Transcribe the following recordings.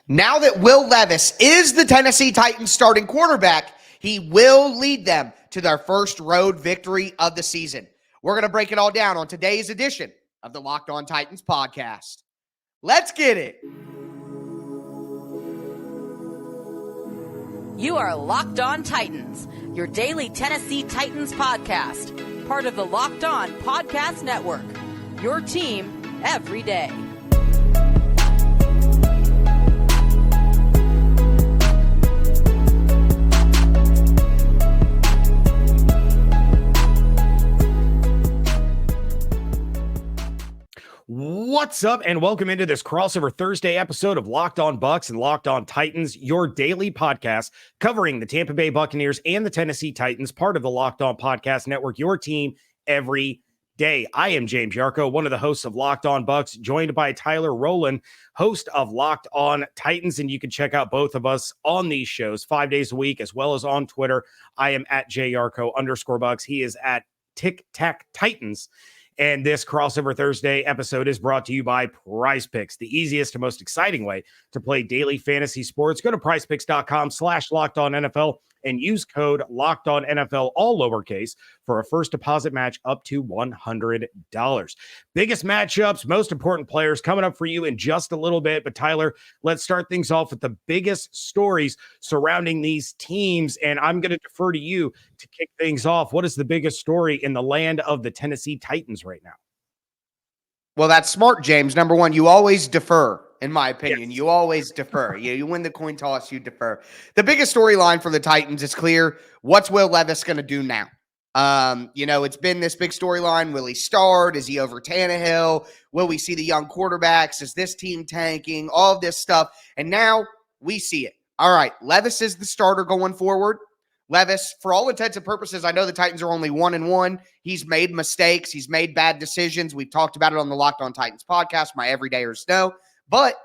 Now that Will Levis is the Tennessee Titans starting quarterback, he will lead them to their first road victory of the season. We're going to break it all down on today's edition of the Locked On Titans podcast. Let's get it. You are Locked On Titans, your daily Tennessee Titans podcast, part of the Locked On Podcast Network, your team every day. What's up, and welcome into this crossover Thursday episode of Locked On Bucs and Locked On Titans, your daily podcast covering the Tampa Bay Buccaneers and the Tennessee Titans, part of the Locked On Podcast Network, your team every day. I am James Yarko, one of the hosts of Locked On Bucs, joined by Tyler Rowland, host of Locked On Titans, and you can check out both of us on these shows 5 days a week, as well as on Twitter. I am at JYarko_Bucs. He is at Tic Tac Titans. And this crossover Thursday episode is brought to you by PrizePicks, the easiest and most exciting way to play daily fantasy sports. Go to prizepicks.com/LockedOnNFL and use code LockedOnNFL, all lowercase, for a first deposit match up to $100. Biggest matchups, most important players coming up for you in just a little bit. But Tyler, let's start things off with the biggest stories surrounding these teams. And I'm going to defer to you to kick things off. What is the biggest story in the land of the Tennessee Titans right now? Well, that's smart, James. Number one, you always defer, in my opinion. Yes. You always defer. You win the coin toss, you defer. The biggest storyline for the Titans is clear. What's Will Levis going to do now? It's been this big storyline. Will he start? Is he over Tannehill? Will we see the young quarterbacks? Is this team tanking? All of this stuff. And now we see it. All right, Levis is the starter going forward. Levis, for all intents and purposes, I know the Titans are only 1-1. He's made mistakes. He's made bad decisions. We've talked about it on the Locked On Titans podcast, my everydayers know. But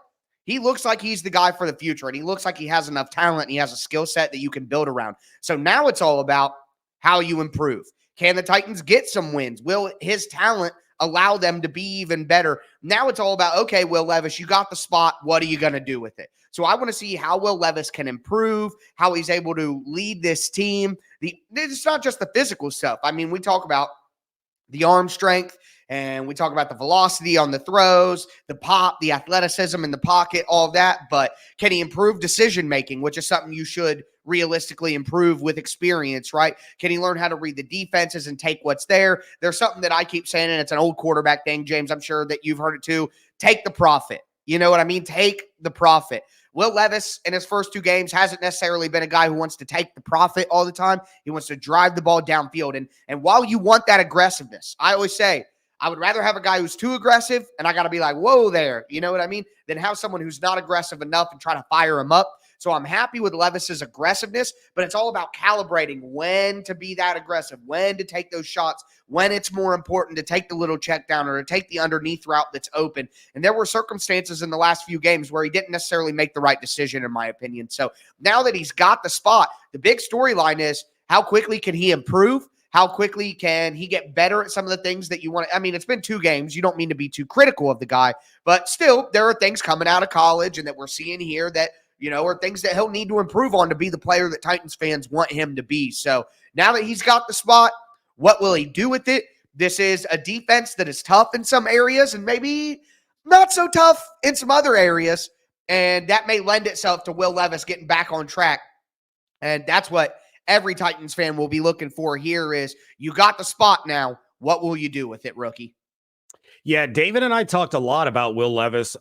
he looks like he's the guy for the future, and he looks like he has enough talent, and he has a skill set that you can build around. So now it's all about how you improve. Can the Titans get some wins? Will his talent allow them to be even better? Now it's all about, okay, Will Levis, you got the spot. What are you going to do with it? So I want to see how Will Levis can improve, how he's able to lead this team. It's not just the physical stuff. I mean, we talk about the arm strength, and we talk about the velocity on the throws, the pop, the athleticism in the pocket, all of that. But can he improve decision-making, which is something you should realistically improve with experience, right? Can he learn how to read the defenses and take what's there? There's something that I keep saying, and it's an old quarterback thing, James. I'm sure that you've heard it too. Take the profit. You know what I mean? Take the profit. Will Levis in his first two games hasn't necessarily been a guy who wants to take the profit all the time. He wants to drive the ball downfield. And while you want that aggressiveness, I always say, I would rather have a guy who's too aggressive, and I got to be like, whoa there, you know what I mean, than have someone who's not aggressive enough and try to fire him up. So I'm happy with Levis's aggressiveness, but it's all about calibrating when to be that aggressive, when to take those shots, when it's more important to take the little check down or to take the underneath route that's open. And there were circumstances in the last few games where he didn't necessarily make the right decision, in my opinion. So now that he's got the spot, the big storyline is how quickly can he improve? How quickly can he get better at some of the things that you want to? I mean, it's been 2 games. You don't mean to be too critical of the guy, but still, there are things coming out of college and that we're seeing here that, are things that he'll need to improve on to be the player that Titans fans want him to be. So now that he's got the spot, what will he do with it? This is a defense that is tough in some areas and maybe not so tough in some other areas, and that may lend itself to Will Levis getting back on track. And that's what every Titans fan will be looking for here is you got the spot now. What will you do with it, rookie? Yeah, David and I talked a lot about Will Levis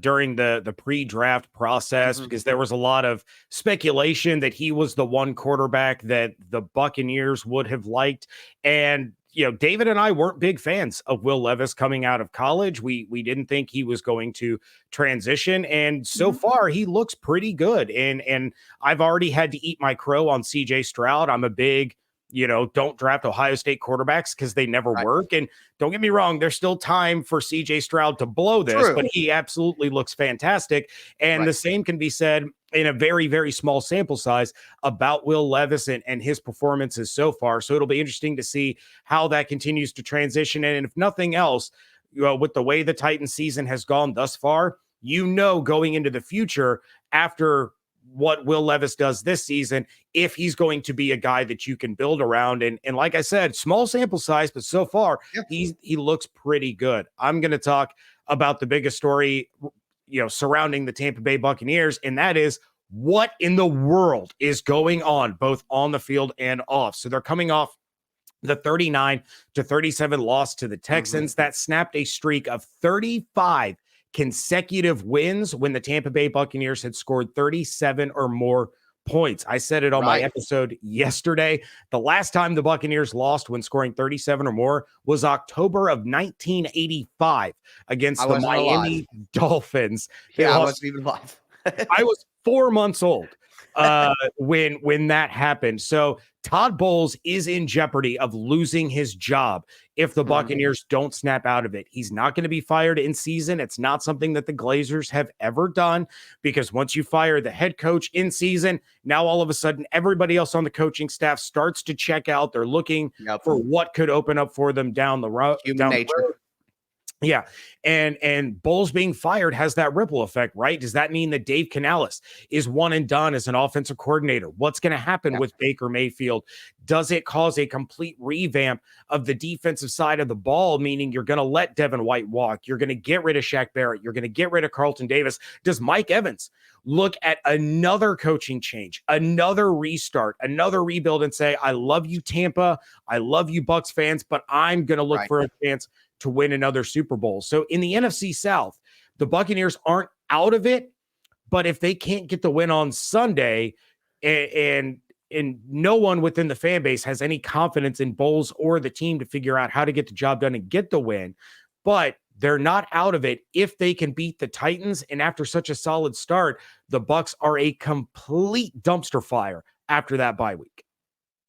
during the pre-draft process because there was a lot of speculation that he was the one quarterback that the Buccaneers would have liked. And, David and I weren't big fans of Will Levis coming out of college. We didn't think he was going to transition. And so far, he looks pretty good. And I've already had to eat my crow on CJ Stroud. I'm a big don't draft Ohio State quarterbacks because they never work. And don't get me wrong, there's still time for CJ Stroud to blow this, but he absolutely looks fantastic. And the same can be said in a very, very small sample size about Will Levis and his performances so far. So it'll be interesting to see how that continues to transition. And if nothing else, with the way the Titans season has gone thus far, going into the future after what Will Levis does this season, if he's going to be a guy that you can build around. And like I said, small sample size, but so far he looks pretty good. I'm going to talk about the biggest story, surrounding the Tampa Bay Buccaneers, and that is what in the world is going on both on the field and off. So they're coming off the 39-37 loss to the Texans that snapped a streak of 35 consecutive wins when the Tampa Bay Buccaneers had scored 37 or more points. I said it on my episode yesterday. The last time the Buccaneers lost when scoring 37 or more was October of 1985 against the Miami Dolphins. I wasn't even alive. I was 4 months old when that happened. So Todd Bowles is in jeopardy of losing his job if the Buccaneers don't snap out of it. He's not going to be fired in season. It's not something that the Glazers have ever done, because once you fire the head coach in season, now all of a sudden everybody else on the coaching staff starts to check out. They're looking for what could open up for them down the road. Human nature. Yeah. And Bowles being fired has that ripple effect, right? Does that mean that Dave Canales is one and done as an offensive coordinator? What's going to happen with Baker Mayfield? Does it cause a complete revamp of the defensive side of the ball, meaning you're going to let Devin White walk? You're going to get rid of Shaq Barrett. You're going to get rid of Carlton Davis. Does Mike Evans look at another coaching change, another restart, another rebuild and say, I love you, Tampa. I love you, Bucs fans, but I'm going to look for a chance to win another Super Bowl. So in the NFC South, the Buccaneers aren't out of it, but if they can't get the win on Sunday and no one within the fan base has any confidence in Bowles or the team to figure out how to get the job done and get the win, but they're not out of it if they can beat the Titans. And after such a solid start, the Bucs are a complete dumpster fire after that bye week.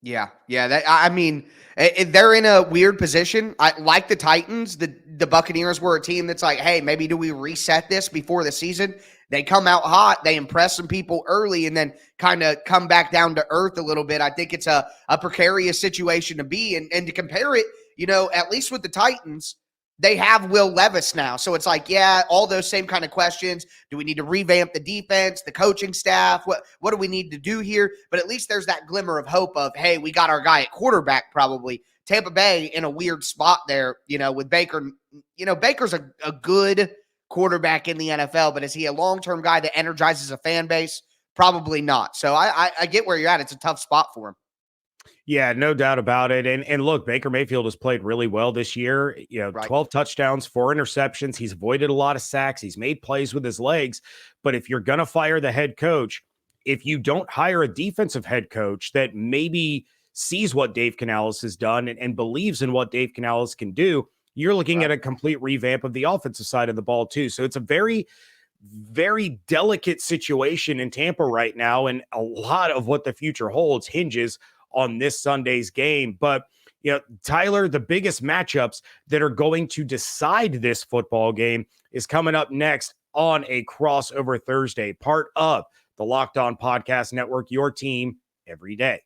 Yeah. They're in a weird position. Like the Titans, the Buccaneers were a team that's like, hey, maybe do we reset this before the season? They come out hot, they impress some people early, and then kind of come back down to earth a little bit. I think it's a precarious situation to be in. And to compare it, at least with the Titans, they have Will Levis now. So it's like, all those same kind of questions. Do we need to revamp the defense, the coaching staff? What do we need to do here? But at least there's that glimmer of hope of, hey, we got our guy at quarterback probably. Tampa Bay in a weird spot there, with Baker. Baker's a good quarterback in the NFL, but is he a long-term guy that energizes a fan base? Probably not. So I get where you're at. It's a tough spot for him. Yeah, no doubt about it. And look, Baker Mayfield has played really well this year. 12 touchdowns, 4 interceptions. He's avoided a lot of sacks. He's made plays with his legs. But if you're going to fire the head coach, if you don't hire a defensive head coach that maybe sees what Dave Canales has done and believes in what Dave Canales can do, you're looking at a complete revamp of the offensive side of the ball too. So it's a very, very delicate situation in Tampa right now. And a lot of what the future holds hinges on this Sunday's game. But, Tyler, the biggest matchups that are going to decide this football game is coming up next on a crossover Thursday, part of the Locked On Podcast Network, your team every day.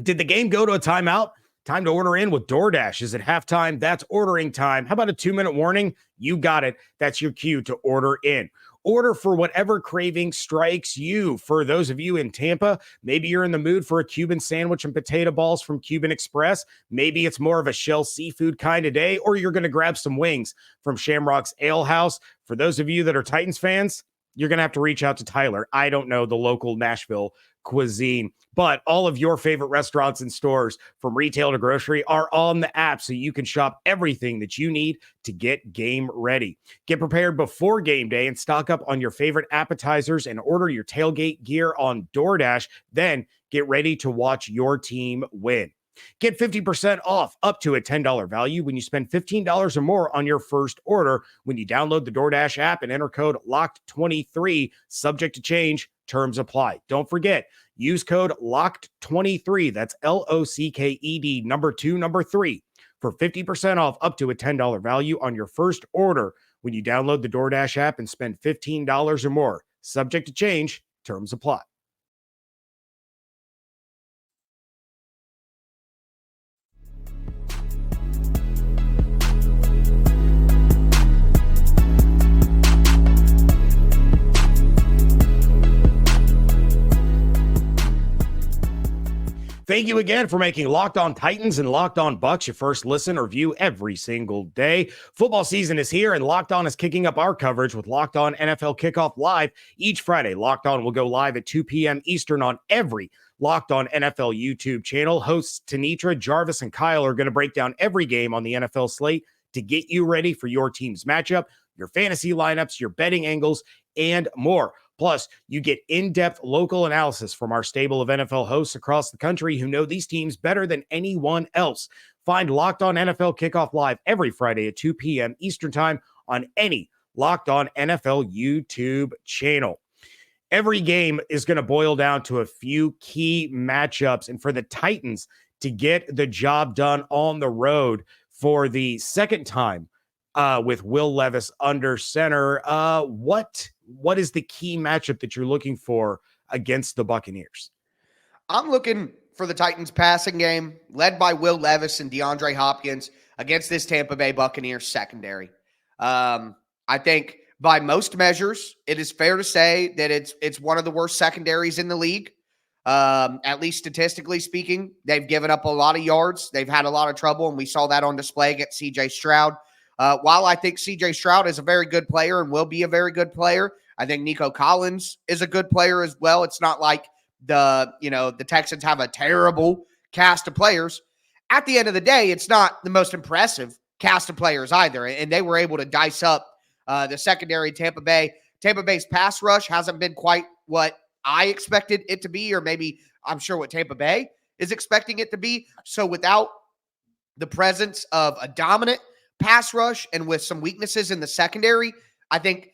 Did the game go to a timeout? Time to order in with DoorDash. Is it halftime? That's ordering time. How about a 2-minute warning? You got it. That's your cue to order in. Order for whatever craving strikes you. For those of you in Tampa, maybe you're in the mood for a Cuban sandwich and potato balls from Cuban Express. Maybe it's more of a shell seafood kind of day, or you're going to grab some wings from Shamrock's Ale House. For those of you that are Titans fans, you're going to have to reach out to Tyler. I don't know the local Nashville cuisine, but all of your favorite restaurants and stores from retail to grocery are on the app, so you can shop everything that you need to get game ready. Get prepared before game day and stock up on your favorite appetizers and order your tailgate gear on DoorDash. Then get ready to watch your team win. Get 50% off up to a $10 value when you spend $15 or more on your first order when you download the DoorDash app and enter code LOCKED23, subject to change, terms apply. Don't forget, use code LOCKED23, that's LOCKED, number 3, for 50% off up to a $10 value on your first order when you download the DoorDash app and spend $15 or more, subject to change, terms apply. Thank you again for making Locked On Titans and Locked On Bucs your first listen or view every single day. Football season is here, and Locked On is kicking up our coverage with Locked On NFL Kickoff Live each Friday. Locked On will go live at 2 p.m. Eastern on every Locked On NFL YouTube channel. Hosts Tanitra, Jarvis, and Kyle are going to break down every game on the NFL slate to get you ready for your team's matchup, your fantasy lineups, your betting angles, and more. Plus, you get in-depth local analysis from our stable of NFL hosts across the country who know these teams better than anyone else. Find Locked On NFL Kickoff Live every Friday at 2 p.m. Eastern Time on any Locked On NFL YouTube channel. Every game is going to boil down to a few key matchups, and for the Titans to get the job done on the road for the second time with Will Levis under center, what is the key matchup that you're looking for against the Buccaneers? I'm looking for the Titans passing game led by Will Levis and DeAndre Hopkins against this Tampa Bay Buccaneers secondary. I think by most measures, it is fair to say that it's one of the worst secondaries in the league. At least statistically speaking, they've given up a lot of yards. They've had a lot of trouble, and we saw that on display against CJ Stroud. While I think CJ Stroud is a very good player and will be a very good player, I think Nico Collins is a good player as well. It's not like the Texans have a terrible cast of players. At the end of the day, it's not the most impressive cast of players either, and they were able to dice up the secondary. Tampa Bay's pass rush hasn't been quite what I expected it to be, or maybe I'm sure what Tampa Bay is expecting it to be. So without the presence of a dominant pass rush and with some weaknesses in the secondary, I think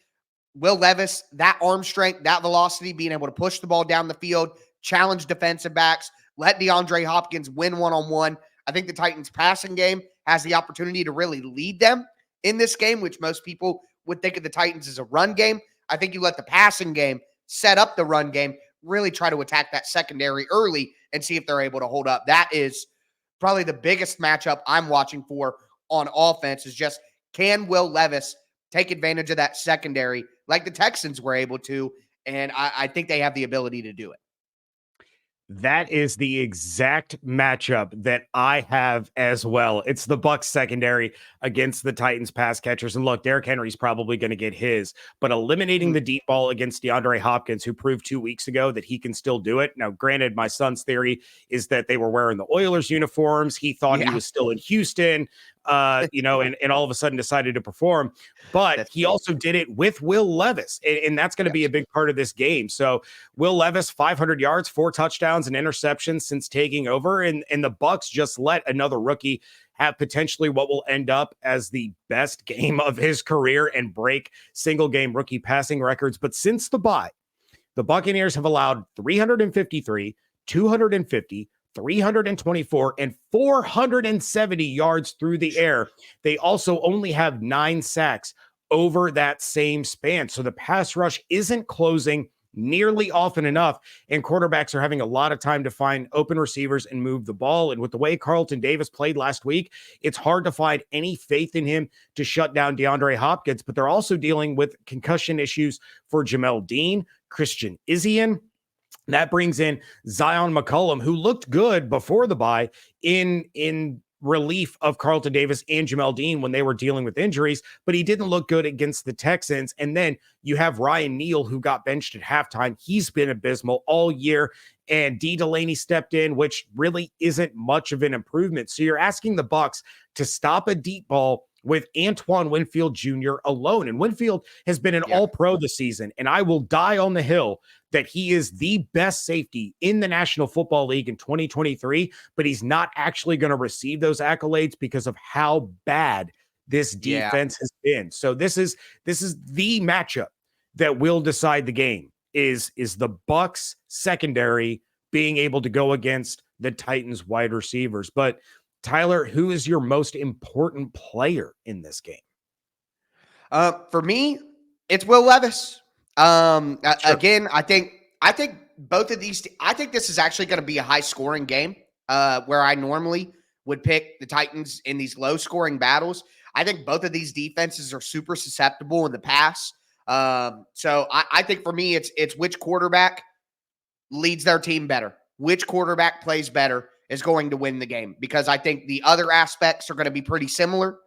Will Levis, that arm strength, that velocity, being able to push the ball down the field, challenge defensive backs, let DeAndre Hopkins win one-on-one. I think the Titans passing game has the opportunity to really lead them in this game, which most people would think of the Titans as a run game. I think you let the passing game set up the run game, really try to attack that secondary early and see if they're able to hold up. That is probably the biggest matchup I'm watching for on offense, is just, can Will Levis take advantage of that secondary like the Texans were able to? And I think they have the ability to do it. That is the exact matchup that I have as well. It's the Bucs secondary against the Titans pass catchers. And look, Derrick Henry's probably going to get his, but eliminating the deep ball against DeAndre Hopkins, who proved 2 weeks ago that he can still do it. Now, granted, my son's theory is that they were wearing the Oilers uniforms. He thought he was still in Houston, and all of a sudden decided to perform. But he also did it with Will Levis, and that's going to be a big part of this game. So Will Levis, 500 yards, 4 touchdowns and interceptions since taking over, and the Bucs just let another rookie have potentially what will end up as the best game of his career and break single game rookie passing records. But since the bye, the Buccaneers have allowed 353, 250, 324, and 470 yards through the air. They also only have 9 sacks over that same span. So the pass rush isn't closing nearly often enough, and quarterbacks are having a lot of time to find open receivers and move the ball. And with the way Carlton Davis played last week, it's hard to find any faith in him to shut down DeAndre Hopkins. But they're also dealing with concussion issues for Jamel Dean, Christian Izien. That brings in Zion McCollum, who looked good before the bye in relief of Carlton Davis and Jamel Dean when they were dealing with injuries, but he didn't look good against the Texans. And then you have Ryan Neal, who got benched at halftime. He's been abysmal all year. And D. Delaney stepped in, which really isn't much of an improvement. So you're asking the Bucs to stop a deep ball with Antoine Winfield Jr. alone. And Winfield has been an all-pro this season, and I will die on the hill that he is the best safety in the National Football League in 2023, but he's not actually going to receive those accolades because of how bad this defense has been. So this is the matchup that will decide the game, is the Bucs secondary being able to go against the Titans wide receivers. But Tyler, who is your most important player in this game? For me, it's Will Levis. Again, I think both of these, I think this is actually going to be a high scoring game, where I normally would pick the Titans in these low scoring battles. I think both of these defenses are super susceptible in the pass. So I think for me, it's which quarterback leads their team better, which quarterback plays better is going to win the game, because I think the other aspects are going to be pretty similar.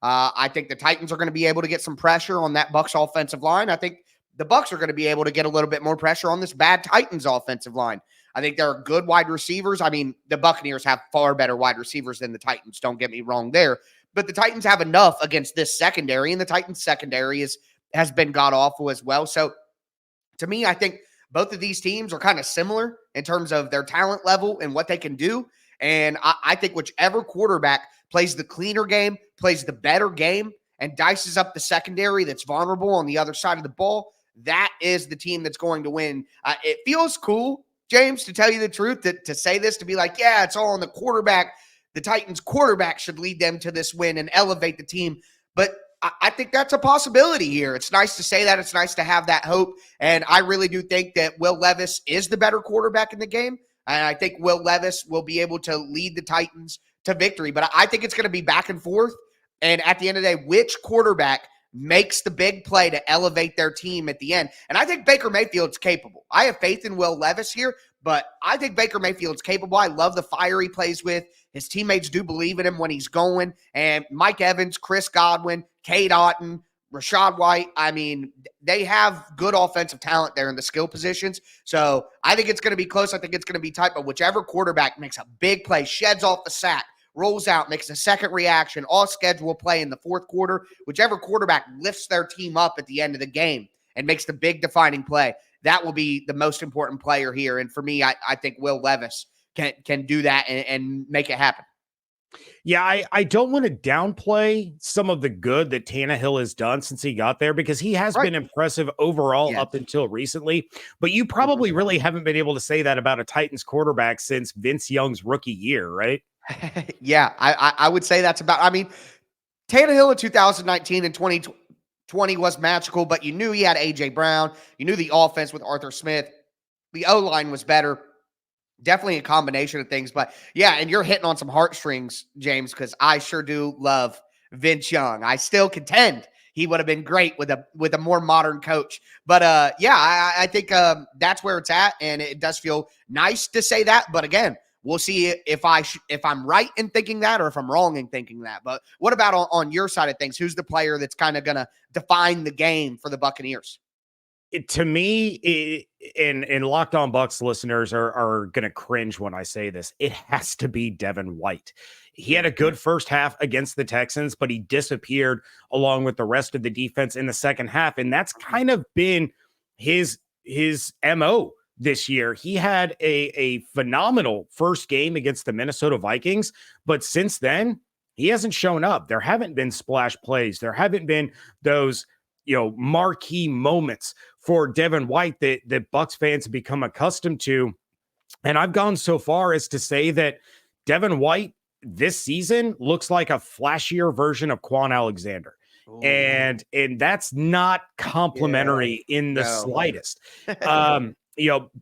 I think the Titans are going to be able to get some pressure on that Bucs offensive line. I think the Bucs are going to be able to get a little bit more pressure on this bad Titans offensive line. I think there are good wide receivers. I mean, the Buccaneers have far better wide receivers than the Titans. Don't get me wrong there. But the Titans have enough against this secondary, and the Titans secondary has been god-awful as well. So, to me, I think both of these teams are kind of similar in terms of their talent level and what they can do. And I think whichever quarterback plays the cleaner game, plays the better game, and dices up the secondary that's vulnerable on the other side of the ball, that is the team that's going to win. It feels cool, James, to tell you the truth, to say this, to be like, yeah, it's all on the quarterback. The Titans quarterback should lead them to this win and elevate the team. But I think that's a possibility here. It's nice to say that. It's nice to have that hope. And I really do think that Will Levis is the better quarterback in the game. And I think Will Levis will be able to lead the Titans to victory. But I think it's going to be back and forth. And at the end of the day, which quarterback makes the big play to elevate their team at the end? And I think Baker Mayfield's capable. I have faith in Will Levis here, but I think Baker Mayfield's capable. I love the fire he plays with. His teammates do believe in him when he's going. And Mike Evans, Chris Godwin, Cade Otton, Rachaad White, I mean, they have good offensive talent there in the skill positions. So I think it's going to be close. I think it's going to be tight. But whichever quarterback makes a big play, sheds off the sack, rolls out, makes a second reaction, all schedule play in the fourth quarter, whichever quarterback lifts their team up at the end of the game and makes the big defining play, that will be the most important player here. And for me, I think Will Levis can do that and make it happen. Yeah, I don't want to downplay some of the good that Tannehill has done since he got there, because he has been impressive overall up until recently. But you probably really haven't been able to say that about a Titans quarterback since Vince Young's rookie year, right? Yeah, I would say that's about. I mean, Tannehill in 2019 and 2020 was magical, but you knew he had A.J. Brown. You knew the offense with Arthur Smith. The O-line was better. Definitely a combination of things. But, yeah, and you're hitting on some heartstrings, James, because I sure do love Vince Young. I still contend he would have been great with a more modern coach. But, yeah, I think that's where it's at, and it does feel nice to say that. But, again, we'll see if I'm right in thinking that or if I'm wrong in thinking that. But what about on your side of things? Who's the player that's kind of going to define the game for the Buccaneers? To me, and Locked On Bucs listeners are going to cringe when I say this. It has to be Devin White. He had a good first half against the Texans, but he disappeared along with the rest of the defense in the second half. And that's kind of been his MO this year. He had a phenomenal first game against the Minnesota Vikings, but since then, he hasn't shown up. There haven't been splash plays. There haven't been those, marquee moments for Devin White that Bucs fans have become accustomed to. And I've gone so far as to say that Devin White this season looks like a flashier version of Quan Alexander. Ooh. And that's not complimentary in the slightest.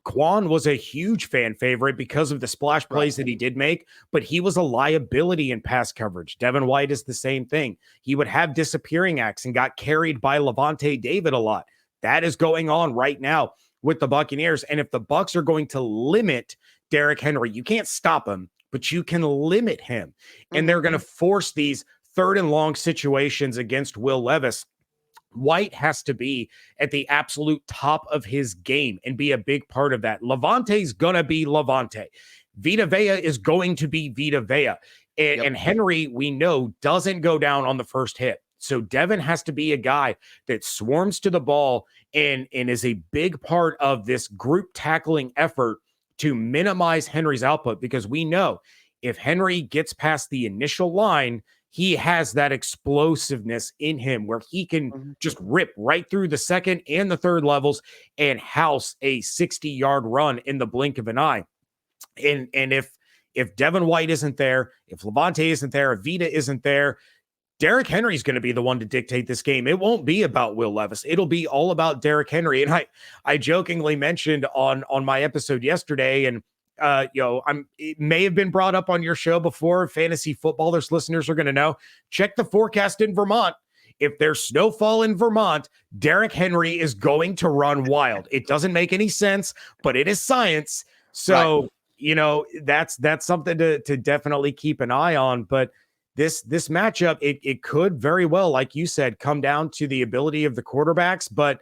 Quan was a huge fan favorite because of the splash plays that he did make, but he was a liability in pass coverage. Devin White is the same thing. He would have disappearing acts and got carried by Levante David a lot. That is going on right now with the Buccaneers. And if the Bucs are going to limit Derrick Henry, you can't stop him, but you can limit him. And they're going to force these third and long situations against Will Levis. White has to be at the absolute top of his game and be a big part of that. Levante's going to be Levante. Vita Vea is going to be Vita Vea. And Henry, we know, doesn't go down on the first hit. So Devin has to be a guy that swarms to the ball and is a big part of this group tackling effort to minimize Henry's output, because we know if Henry gets past the initial line, he has that explosiveness in him where he can just rip right through the second and the third levels and house a 60-yard run in the blink of an eye. And if Devin White isn't there, if Levante isn't there, if Vita isn't there, Derrick Henry's going to be the one to dictate this game. It won't be about Will Levis. It'll be all about Derrick Henry. And I jokingly mentioned on my episode yesterday, and it may have been brought up on your show before. Fantasy footballers listeners are going to know. Check the forecast in Vermont. If there's snowfall in Vermont, Derrick Henry is going to run wild. It doesn't make any sense, but it is science. So That's something to definitely keep an eye on. But this matchup, it could very well, like you said, come down to the ability of the quarterbacks. But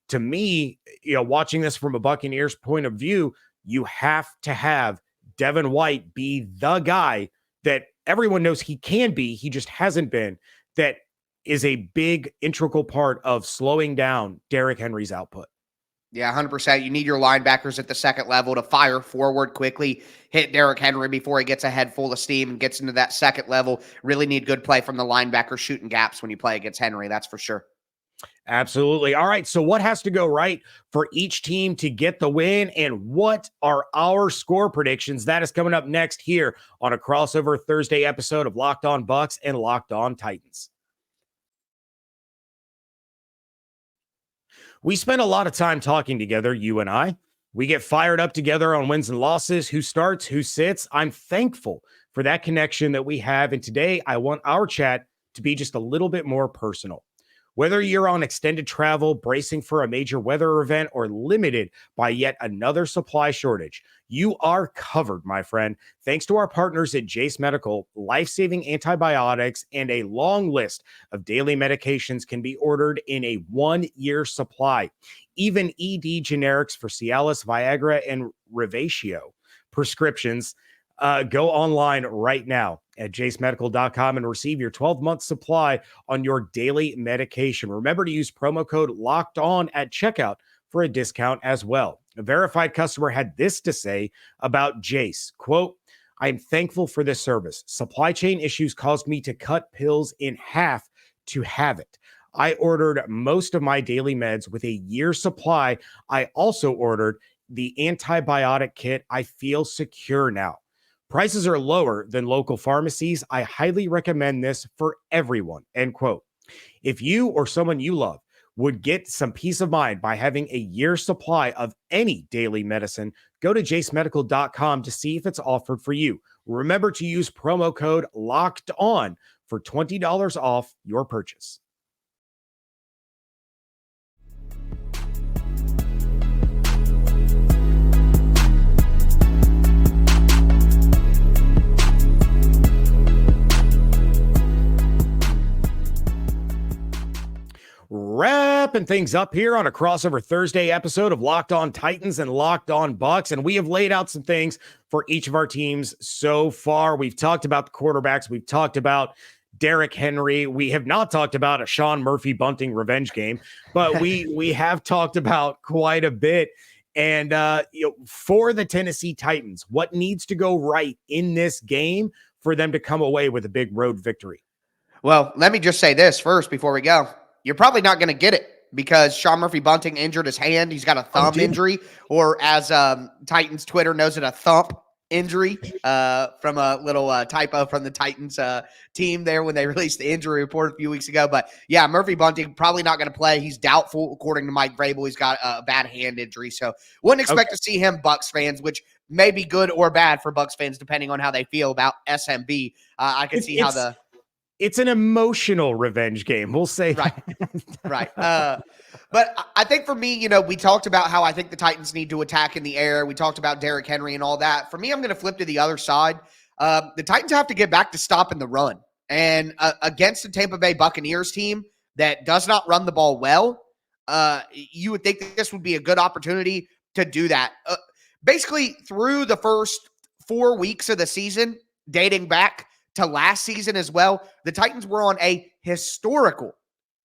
to me, watching this from a Buccaneers point of view, you have to have Devin White be the guy that everyone knows he can be. He just hasn't been. That is a big integral part of slowing down Derrick Henry's output. Yeah, 100%. You need your linebackers at the second level to fire forward quickly, hit Derrick Henry before he gets a head full of steam and gets into that second level. Really need good play from the linebackers shooting gaps when you play against Henry. That's for sure. Absolutely. All right. So what has to go right for each team to get the win? And what are our score predictions? That is coming up next here on a crossover Thursday episode of Locked On Bucs and Locked On Titans. We spend a lot of time talking together, you and I. We get fired up together on wins and losses, who starts, who sits. I'm thankful for that connection that we have. And today I want our chat to be just a little bit more personal. Whether you're on extended travel, bracing for a major weather event, or limited by yet another supply shortage, you are covered, my friend. Thanks to our partners at Jase Medical, lifesaving antibiotics and a long list of daily medications can be ordered in a 1-year supply. Even ED generics for Cialis, Viagra, and Revatio prescriptions. Go online right now at jasemedical.com and receive your 12-month supply on your daily medication. Remember to use promo code Locked On at checkout for a discount as well. A verified customer had this to say about Jase, quote, "I'm thankful for this service. Supply chain issues caused me to cut pills in half to have it. I ordered most of my daily meds with a year's supply. I also ordered the antibiotic kit. I feel secure now. Prices are lower than local pharmacies. I highly recommend this for everyone," end quote. If you or someone you love would get some peace of mind by having a year's supply of any daily medicine, go to jasemedical.com to see if it's offered for you. Remember to use promo code Locked On for $20 off your purchase. Wrapping things up here on a crossover Thursday episode of Locked On Titans and Locked On Bucs. And we have laid out some things for each of our teams so far. We've talked about the quarterbacks. We've talked about Derrick Henry. We have not talked about a Sean Murphy bunting revenge game, but we have talked about quite a bit. And for the Tennessee Titans, what needs to go right in this game for them to come away with a big road victory? Well, let me just say this first before we go. You're probably not going to get it because Sean Murphy Bunting injured his hand. He's got a thumb injury, or as Titans Twitter knows it, a thump injury from a little typo from the Titans team there when they released the injury report a few weeks ago. But yeah, Murphy Bunting probably not going to play. He's doubtful, according to Mike Vrabel. He's got a bad hand injury, so wouldn't expect to see him. Bucs fans, which may be good or bad for Bucs fans depending on how they feel about SMB. I can see how it's an emotional revenge game. We'll say right. Right. But I think for me, we talked about how I think the Titans need to attack in the air. We talked about Derrick Henry and all that. For me, I'm going to flip to the other side. The Titans have to get back to stopping the run. And against the Tampa Bay Buccaneers team that does not run the ball well, you would think that this would be a good opportunity to do that. Basically, through the first 4 weeks of the season, dating back to last season as well, the Titans were on a historical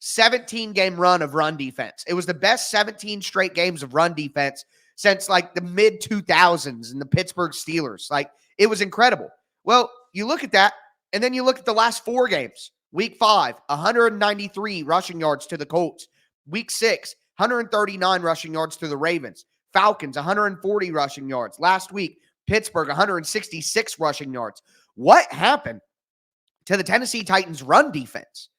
17-game run of run defense. It was the best 17 straight games of run defense since like the mid-2000s and the Pittsburgh Steelers. Like, it was incredible. Well, you look at that, and then you look at the last 4 games. Week 5, 193 rushing yards to the Colts. Week 6, 139 rushing yards to the Ravens. Falcons, 140 rushing yards. Last week, Pittsburgh, 166 rushing yards. What happened to the Tennessee Titans run defense?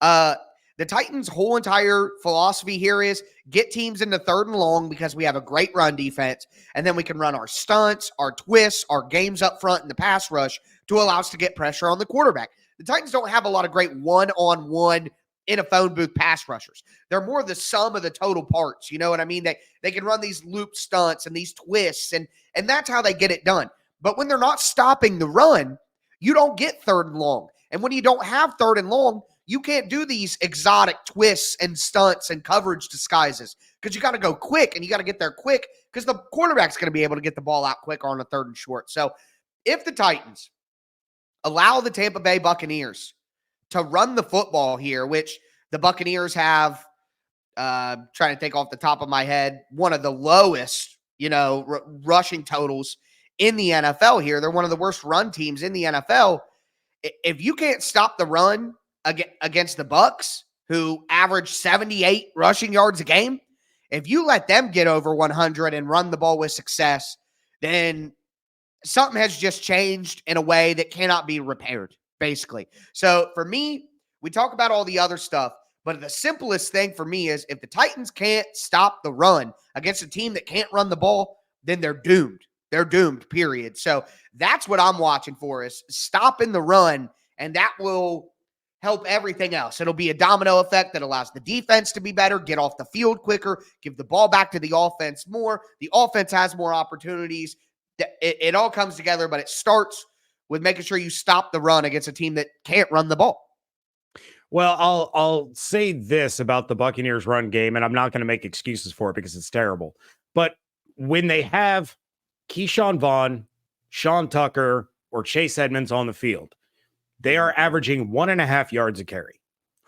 The Titans' whole entire philosophy here is get teams into 3rd and long because we have a great run defense, and then we can run our stunts, our twists, our games up front in the pass rush to allow us to get pressure on the quarterback. The Titans don't have a lot of great one-on-one in a phone booth pass rushers. They're more the sum of the total parts. You know what I mean? They can run these loop stunts and these twists, and that's how they get it done. But when they're not stopping the run, you don't get third and long. And when you don't have third and long, you can't do these exotic twists and stunts and coverage disguises because you got to go quick and you got to get there quick because the quarterback's going to be able to get the ball out quick on a third and short. So if the Titans allow the Tampa Bay Buccaneers to run the football here, which the Buccaneers have, trying to think off the top of my head, one of the lowest, rushing totals in the NFL here. They're one of the worst run teams in the NFL. If you can't stop the run against the Bucs, who average 78 rushing yards a game, if you let them get over 100 and run the ball with success, then something has just changed in a way that cannot be repaired, basically. So for me, we talk about all the other stuff, but the simplest thing for me is if the Titans can't stop the run against a team that can't run the ball, then they're doomed. They're doomed, period. So that's what I'm watching for, is stopping the run, and that will help everything else. It'll be a domino effect that allows the defense to be better, get off the field quicker, give the ball back to the offense more. The offense has more opportunities. It all comes together, but it starts with making sure you stop the run against a team that can't run the ball. Well, I'll say this about the Buccaneers run game, and I'm not going to make excuses for it because it's terrible. But when they have Keyshawn Vaughn, Sean Tucker, or Chase Edmonds on the field, they are averaging 1.5 yards a carry.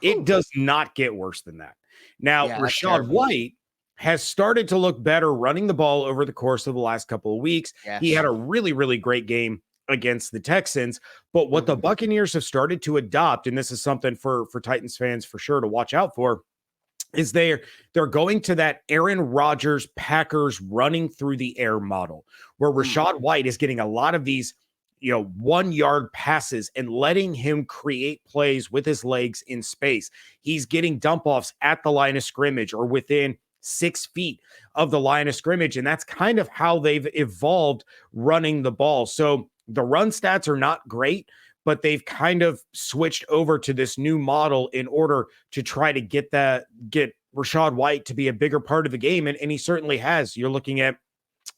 It does not get worse than that. Now, Rachaad White has started to look better running the ball over the course of the last couple of weeks. Yes. He had a really, really great game against the Texans. But what the Buccaneers have started to adopt, and this is something for Titans fans for sure to watch out for, is they're going to that Aaron Rodgers Packers running through the air model, where Rachaad White is getting a lot of these 1 yard passes and letting him create plays with his legs in space. He's getting dump offs at the line of scrimmage or within 6 feet of the line of scrimmage. And that's kind of how they've evolved running the ball. So the run stats are not great, but they've kind of switched over to this new model in order to try to get Rachaad White to be a bigger part of the game. And he certainly has. You're looking at,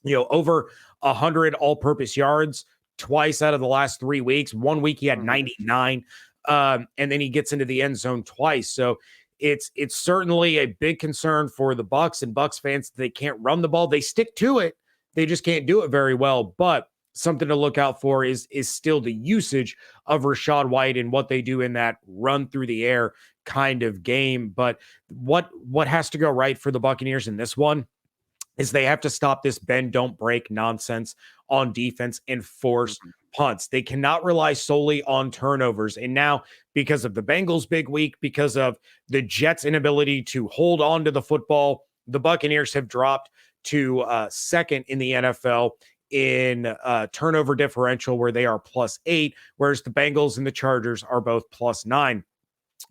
over 100 all-purpose yards twice out of the last 3 weeks. 1 week he had 99. And then he gets into the end zone twice. So it's certainly a big concern for the Bucs and Bucs fans. They can't run the ball. They stick to it. They just can't do it very well. But something to look out for is still the usage of Rachaad White and what they do in that run through the air kind of game. But what has to go right for the Buccaneers in this one is they have to stop this bend, don't break nonsense on defense and force punts. They cannot rely solely on turnovers. And now, because of the Bengals' big week, because of the Jets' inability to hold on to the football, the Buccaneers have dropped to second in the NFL in turnover differential, where they are +8, whereas the Bengals and the Chargers are both +9.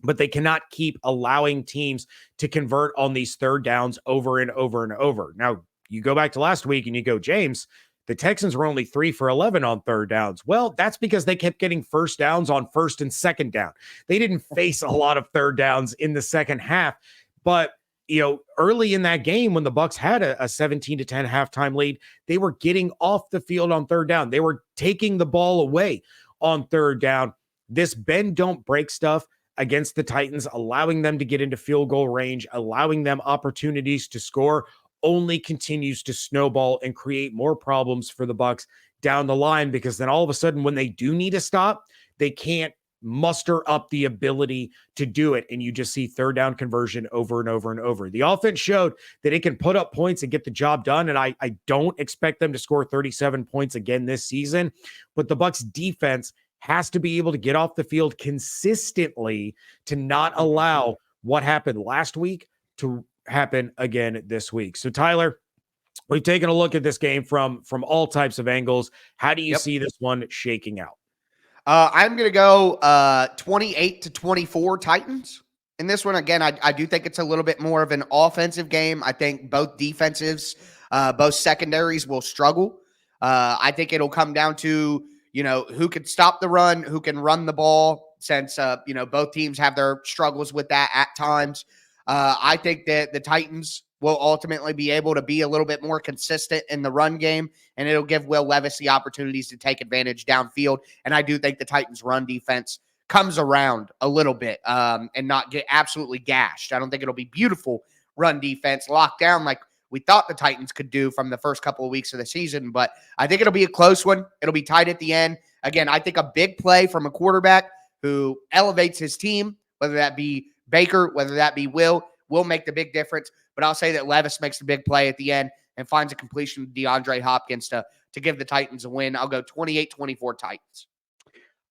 But they cannot keep allowing teams to convert on these third downs over and over and over. Now, you go back to last week and you go, James, the Texans were only 3 for 11 on third downs. Well, that's because they kept getting first downs on first and second down. They didn't face a lot of third downs in the second half. But early in that game, when the Bucs had a 17-10 halftime lead, they were getting off the field on third down. They were taking the ball away on third down. This bend, don't break stuff against the Titans, allowing them to get into field goal range, allowing them opportunities to score, only continues to snowball and create more problems for the Bucs down the line, because then all of a sudden, when they do need to stop, they can't muster up the ability to do it. And you just see third down conversion over and over and over. The offense showed that it can put up points and get the job done. And I don't expect them to score 37 points again this season, but the Bucs defense has to be able to get off the field consistently to not allow what happened last week to happen again this week. So Tyler, we've taken a look at this game from all types of angles. How do you see this one shaking out? I'm going to go 28-24 Titans. In this one, again, I do think it's a little bit more of an offensive game. I think both defensives, both secondaries will struggle. I think it'll come down to, who can stop the run, who can run the ball. since, both teams have their struggles with that at times. I think that the Titans will ultimately be able to be a little bit more consistent in the run game, and it'll give Will Levis the opportunities to take advantage downfield. And I do think the Titans' run defense comes around a little bit and not get absolutely gashed. I don't think it'll be beautiful run defense locked down like we thought the Titans could do from the first couple of weeks of the season, but I think it'll be a close one. It'll be tight at the end. Again, I think a big play from a quarterback who elevates his team, whether that be Baker, whether that be Will make the big difference. But I'll say that Levis makes the big play at the end and finds a completion to DeAndre Hopkins to give the Titans a win. I'll go 28-24 Titans.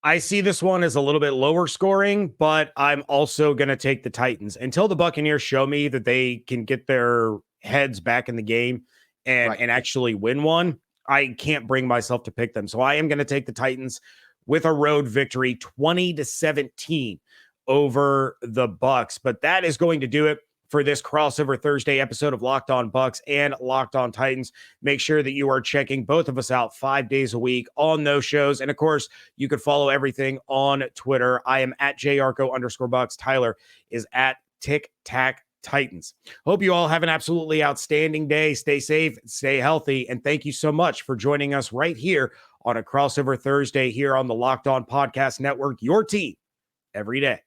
I see this one as a little bit lower scoring, but I'm also going to take the Titans until the Buccaneers show me that they can get their heads back in the game and actually win one. I can't bring myself to pick them. So I am going to take the Titans with a road victory, 20-17 over the Bucs. But that is going to do it for this crossover Thursday episode of Locked On Bucs and Locked On Titans. Make sure that you are checking both of us out 5 days a week on those shows. And of course, you can follow everything on Twitter. I am at JArco_Bucs. Tyler is at Tic Tac Titans. Hope you all have an absolutely outstanding day. Stay safe, stay healthy, and thank you so much for joining us right here on a crossover Thursday here on the Locked On Podcast Network, your team every day.